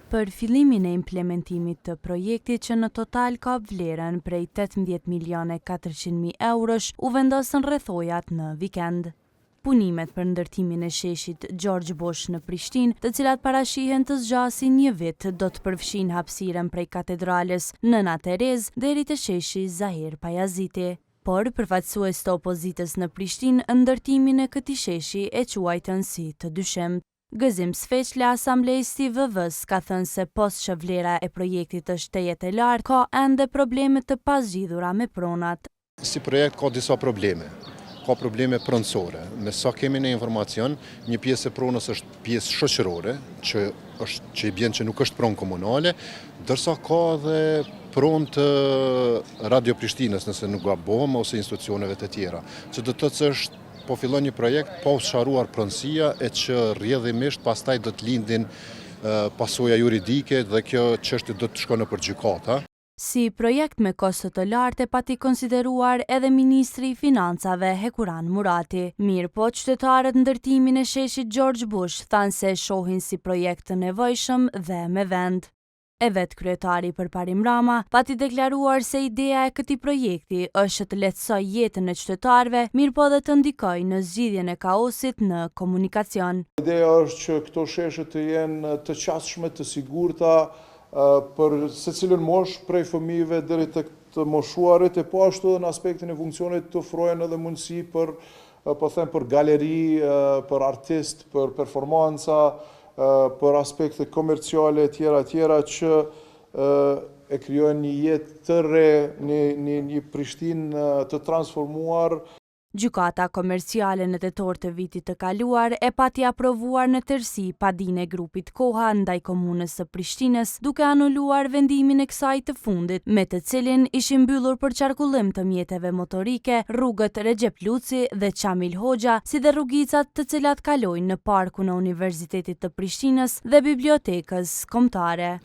Për fillimin e implementimit të projektit që në total ka vlerën prej 18.400.000 eurosh, u vendosën rrethojat në vikend. Punimet për ndërtimin e sheshit George Bush në Prishtinë, të cilat parashihen të zgjasin një vit, do të përfshin hapësirën prej katedrales Nëna Terez deri te sheshi Zahir Pajaziti. Por përfaqësues të opozitës në Prishtinë ndërtimin e këtij sheshi e quajtën si të dyshemt. Gëzim Sfeqli, asamblejisti i VV-s, ka thënë se post që vlera e projektit është tejet e lartë, ka ende probleme të pazgjidhura me pronat. Si projekt ka disa probleme. Ka probleme pronësore. Me sa kemi në informacion, një pjesë e pronës është pjesë shoqërore, që i bjen që nuk është pronë komunale, dërsa ka dhe pronë të Radio Prishtinës, nëse nuk gabohem, ose institucioneve të tjera, që do të thotë se është po fillon një projekt pa u sqaruar pronësia e që rrjedhimisht pastaj do të lindin pasoja juridike dhe kjo çështje do të shkojë nëpër gjykata. Si projekt me kosto të lartë e pati konsideruar edhe Ministri i Financave Hekuran Murati. Mirë po, qytetarët ndërtimin e sheshit George Bush thanë se shohin si projekt të nevojshëm dhe me vend. E vetë kryetari Përparim Rama pati deklaruar se ideja e këtij projekti është të lehtësojë jetën e qytetarëve, mirë po dhe të ndikojë në zgjidhjen e kaosit në komunikacion. Ideja është që këto sheshe të jenë të qasshme, të sigurta për secilën moshë, prej fëmijëve deri tek të moshuarit, e po ashtu edhe në aspektin e funksionit të ofrojnë edhe mundësi për galeri, për artist, për performanca, për aspekte komerciale tjera që e krijojnë një jetë të re, një Prishtinë të transformuar. Gjykata komerciale në tetor të vitit të kaluar e pati aprovuar në tërësi padinë e grupit Koha ndaj komunës së Prishtinës, duke anuluar vendimin e kësaj të fundit, me të cilin ishin mbyllur për qarkullim të mjeteve motorike rrugët Recep Luci dhe Qamil Hoxha, si dhe rrugicat të cilat kalojnë në parkun e Universitetit të Prishtinës dhe bibliotekës kombëtare.